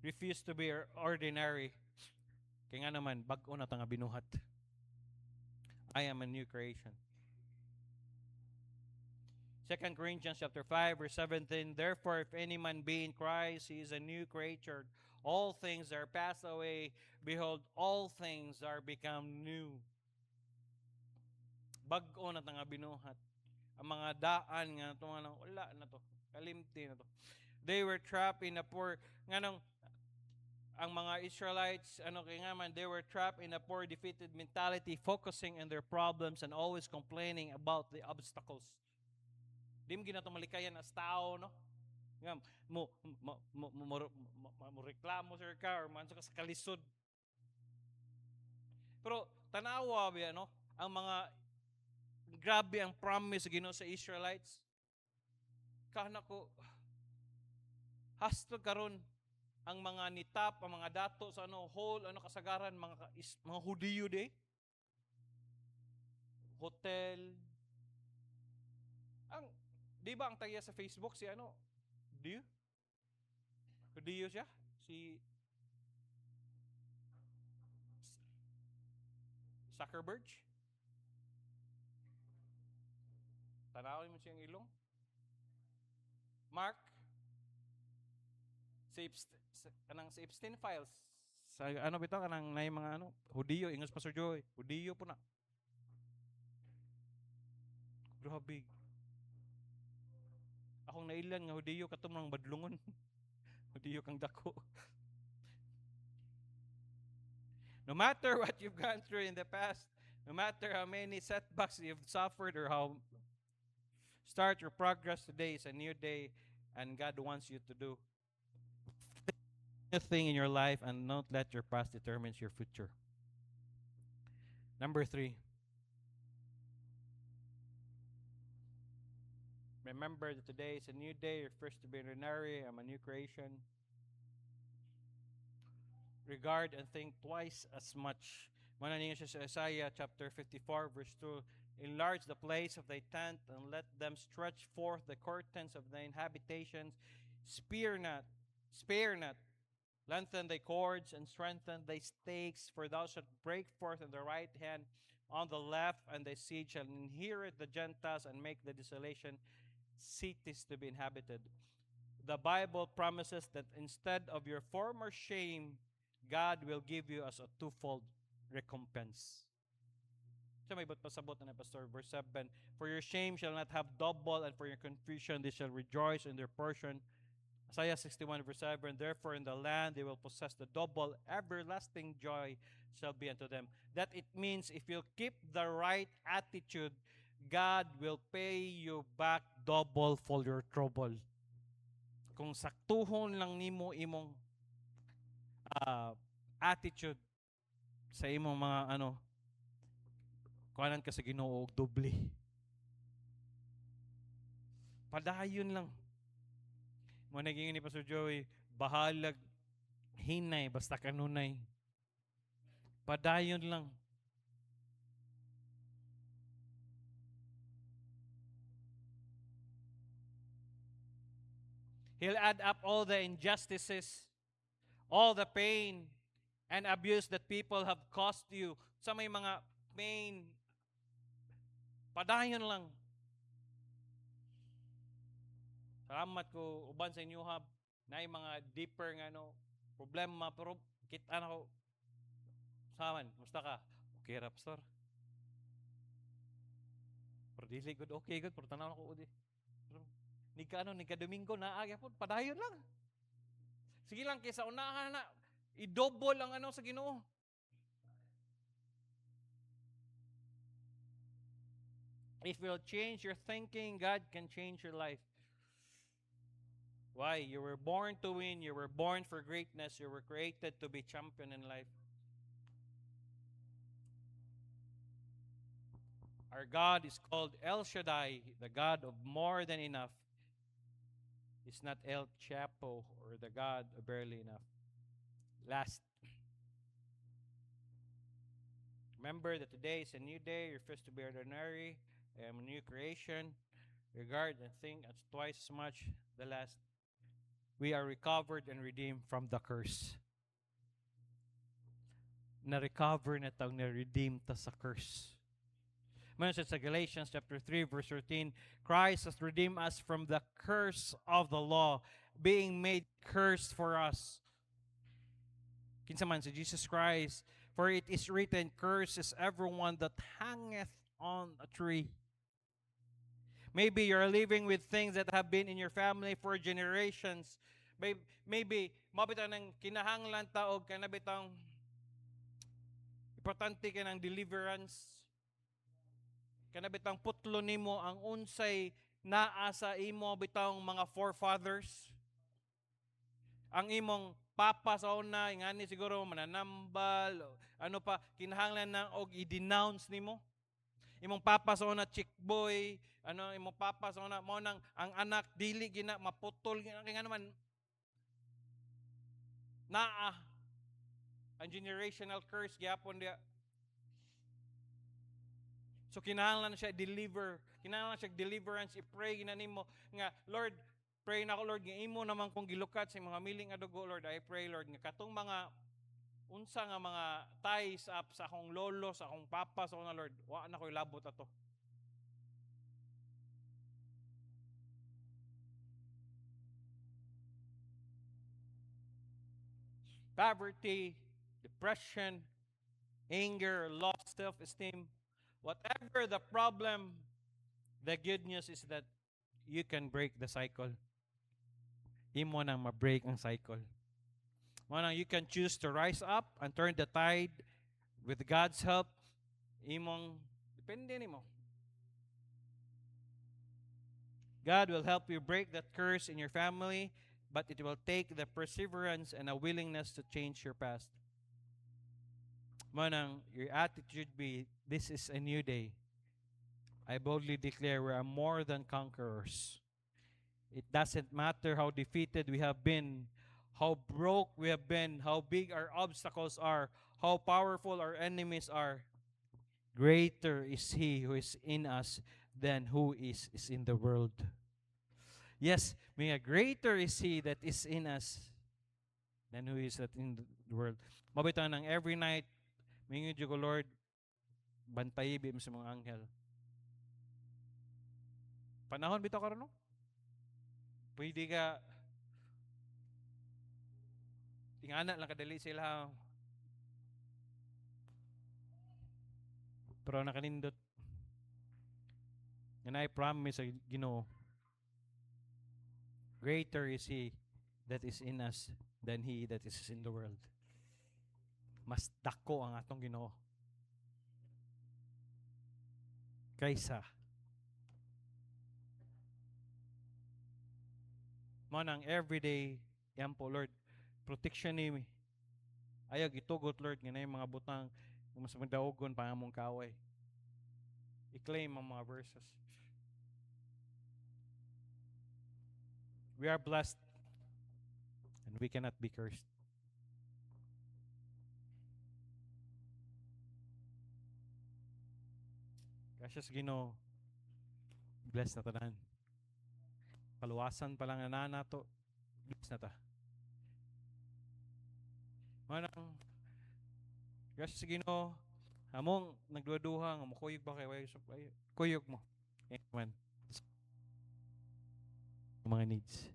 Refuse to be ordinary. Kaya nga naman, bag-o na ta nga binuhat. I am a new creation. 2 Corinthians chapter 5, verse 17, therefore, if any man be in Christ, he is a new creature. All things are passed away. Behold, all things are become new. Bag-o na nga binuhat. Ang mga daan nga ito nga wala na to. Kalimti na to. They were trapped in a poor, nga nang, ang mga Israelites, they were trapped in a poor, defeated mentality, focusing on their problems and always complaining about the obstacles. Di mo ginato malikayan as tao, no? Nga, mo reklamo sir ka or manso ka sa kalisod. Pero tanawa ba, no? Ang mga grabe ang promise Ginoo sa Israelites. Kana ko hastog karon ang mga nitap, ang mga dato sa whole kasagaran mga Hudiyo de. Hotel. Ang di ba ang tagya sa Facebook si Hudiyo? Hudiyo siya? Si Zuckerberg? Tanawin mo siyang ilong? Mark? Si Epstein files. Sa bitaw kanang nay mga Hudiyo, ingos Pastor Joy. Hudiyo po na. Grabe. Akong nailan nga Hudiyo katumang badlungon. Hudiyo kang dako. No matter what you've gone through in the past, no matter how many setbacks you've suffered or how, start your progress today. Is a new day and God wants you to do a thing in your life and not let your past determine your future. Number 3. Remember that today is a new day. You're first to be ordinary. I'm a new creation. Regard and think twice as much. Mananingan siya sa Isaiah chapter 54 verse 2. Enlarge the place of thy tent and let them stretch forth the curtains of thine habitations. Spare not. Lengthen thy cords and strengthen thy stakes, for thou shalt break forth in the right hand, on the left, and thy seed shall inherit the Gentiles and make the desolation cities to be inhabited. The Bible promises that instead of your former shame, God will give you as a twofold recompense. So may ba't pasabot na Pastor, verse 7, for your shame shall not have double, and for your confusion they shall rejoice in their portion. Isaiah 61 verse 7, therefore in the land they will possess the double, everlasting joy shall be unto them. That it means if you keep the right attitude, God will pay you back double for your trouble. Kung saktuhon lang nimo imong attitude sa imong mga kuanan ka sa Ginoo og doble. Padayon lang. Mo naging ni Pastor Joey, bahalag hinay basta kanunay. Padayon lang. He'll add up all the injustices, all the pain and abuse that people have caused you. Sa may mga pain, padayon lang. Salamat ko uban sa inyo hab na mga deeper nga problema, pero kita na ko saman, musta ka? Okay ra Pastor. Pero dili good okay good, pero tanaw ko udi. Nika Domingo na agya po, padayon lang. Sige lang kaysa unahan na i-double ang sa Ginoo. If you'll change your thinking, God can change your life. Why? You were born to win. You were born for greatness. You were created to be champion in life. Our God is called El Shaddai, the God of more than enough. It's not El Chapo or the God of barely enough. Last. Remember that today is a new day. You're first to be ordinary. I am a new creation. Regard and think as twice as much the last. We are recovered and redeemed from the curse. Na-recover na tawag na redeem ta sa curse. Man says sa Galatians chapter 3 verse 13, Christ has redeemed us from the curse of the law, being made curse for us. Kinsa man si Jesus Christ, for it is written, cursed is everyone that hangeth on a tree. Maybe you're living with things that have been in your family for generations. Maybe mabitaw ng kinahanglan ta og kanabitang importante ka ng deliverance. Kanabitang putlo nimo ang unsay naa sa imo bitang mga forefathers. Ang imong papa sa una, ingani siguro mananambal, ano pa, kinahanglan na og i-denounce nimo. Imong papa sa una chick boy, ano imong papa sa una mo nang ang anak dili gina maputol gina kay naman naa ang generational curse gyapon dia. So kinahanglan siya deliver, kinahanglan siya deliverance, i-pray gina nimo nga Lord, pray na ako Lord nga imo naman kung gilukat sa mga miling nga dugo Lord, I pray Lord nga katong mga unsa nga mga ties up sa akong lolo, sa akong papa sa una Lord, wa na koy labot ato. Poverty, depression, anger, lost self-esteem, whatever the problem, the good news is that you can break the cycle. Imo nang ma-break ang cycle. Manang you can choose to rise up and turn the tide with God's help. Imong depende nimo. God will help you break that curse in your family, but it will take the perseverance and a willingness to change your past. Manang, your attitude be, this is a new day. I boldly declare we are more than conquerors. It doesn't matter how defeated we have been, how broke we have been, how big our obstacles are, how powerful our enemies are. Greater is He who is in us than who is in the world. Yes, may greater is He that is in us than who is in the world. Mabitan ng every night, mingon ko Lord, bantayi bim sa mga anghel. Panahon bitaw karon no? Pwede ka tingana lang kadali sila. Pero nakanindot. And I promise sa Ginoo, greater is He that is in us than he that is in the world. Mas dako ang atong Ginoo kaysa mo nang everyday yan po Lord, protection ni ayaw gitugot Lord nga na yung mga butang mas madaogon pa among kaway. I-claim ang mga verses. We are blessed and we cannot be cursed. Gracias Ginoo. Bless na tanan. Kaluwasan pa lang na nato. Bless na ta. Manang gracias Ginoo. Among nagduduha nga mukuyog ba kay kuyog mo. Amen. Mga needs.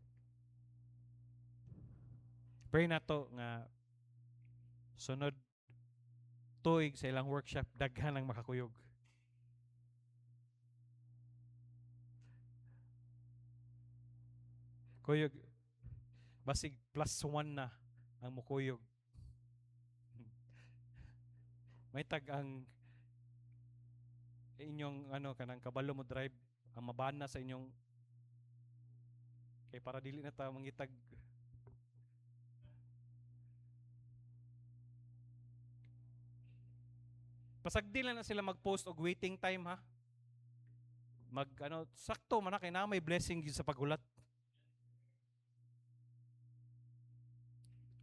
Pray na to nga sunod tuig sa ilang workshop daghan ang makakuyog. Kuyog basig +1 na ang mukuyog. May tag ang inyong kanang kabalo mo drive ang mabana sa inyong kay para dili na ta mangitag pasagdi lang na sila mag-post og waiting time ha. Sakto man na kay na may blessing sa pagulat.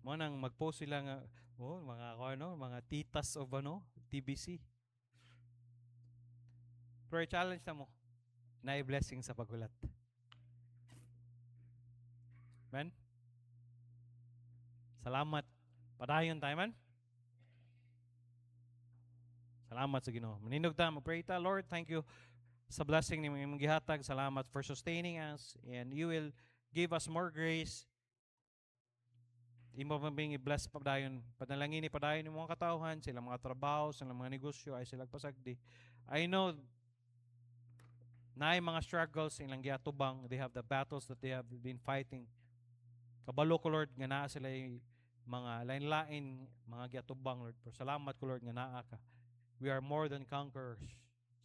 Mo nang mag-post sila nga mga titas of TBC. Prayer challenge na mo. Na blessing sa pagulat. Amen? Salamat. Padayon tayo man. Salamat sa Ginoo. Manindog ta, mag-pray ta. Lord, thank you sa blessing ni mong gihatag. Salamat for sustaining us, and you will give us more grace. Imo mabing i-bless pa dayon. Panalangin ni padayon ng mga katawhan, sila mga trabaho, sila mga negosyo ay sila pasagdi. I know na mga struggles ilang giatubang, they have the battles that they have been fighting. Kabalo ko Lord nga naa sila mga lain-lain mga giatubang Lord. Pero salamat ko Lord nga naa ka. We are more than conquerors.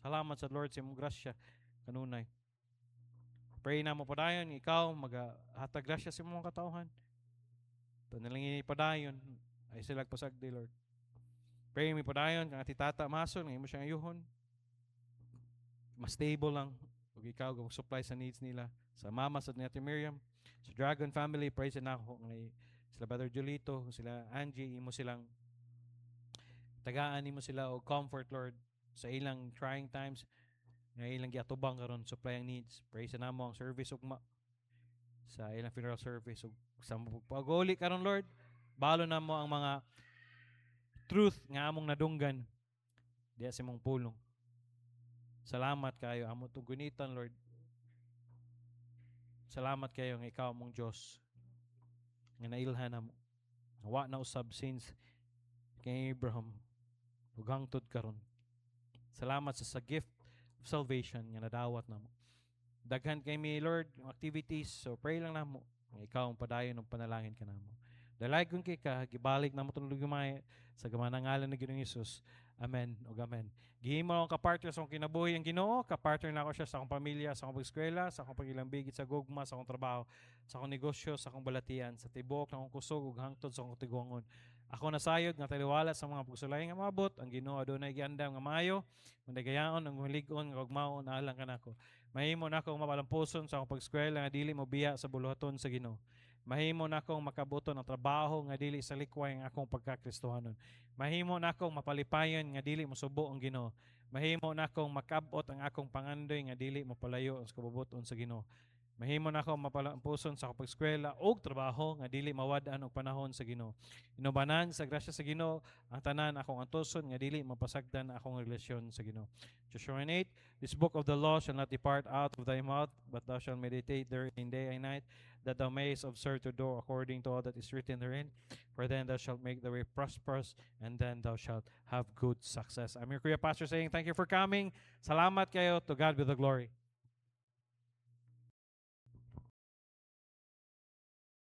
Salamat sa Lord sa imong grasya kanunay. Pray na mo padayon ikaw maghatag grasya sa imong katawhan. Panalangin ni padayon ay sila pasagdi Lord. Pray mi padayon kang atitata mason nga imo siyang ayuhon. Mas stable lang ug ikaw go supply sa needs nila. Sa mama sa ni Ate Miriam, sa Dragon family, praise na ako ngay sila Brother Julito, sila Angie, imo silang tagaan nimo sila og comfort Lord sa ilang trying times nga ilang giatubang karon supply ang needs. Praise na mo ang service ugma sa ilang funeral service ug sa pag-uli karon Lord, balo na mo ang mga truth nga among nadunggan diya sa imong pulong. Salamat kayo amo tugunitan Lord. Salamat kayo nga ikaw mong Dios nga nailhan namo. Wa na usab since kay Abraham ug hangtod karon. Salamat sa gift of salvation nga nadawat namo. Daghan kay mi Lord yung activities, so pray lang namo nga ikaw ang padayon ng panalangin kanamo. Dalaygon kay ka gibalik namo tong lugmay sa gamanang ngalan ni Ginoong Hesus. Amen ug amen. Gihimo akong kapartner sa akong kinabuhi ang Ginoo, kapartner na ako siya sa akong pamilya, sa akong pag-eskwela, sa akong pagilambigit sa gugma, sa akong trabaho, sa akong negosyo, sa akong balatian, sa tibok ng akong kusog ug hangtod sa akong tiguangon. Ako nasayod nga taliwala sa mga pagsulay nga maabot, ang Ginoo adunay giandam nga maayo, managayaon ang hulig-on nga ugmaon alang kanako. Mahimo na akong mapalampuson sa akong pag-eskwela nga dili mo biya sa buluhaton sa Ginoo. Mahimo na akong makabuto ng trabaho nga dili sa likway ang akong pagkakristohanon. Mahimo na akong mapalipayon nga dili mosubo ang Ginoo. Mahimo na akong makabot ang akong pangandoy nga dili mapalayo sa kabubuton sa Ginoo. Mahimo na akong mapalampuson sa akong pag-eskwela o trabaho nga dili mawad-an og panahon sa Ginoo. Inubanan sa grasya sa Ginoo ang tanan akong antuson nga dili mapasagdan akong relasyon sa Ginoo. Joshua 8, this book of the law shall not depart out of thy mouth, but thou shalt meditate therein day and night, that thou mayest observe to do according to all that is written therein. For then thou shalt make the way prosperous, and then thou shalt have good success. I'm your Kuya Pastor saying thank you for coming. Salamat kayo. To God be the glory.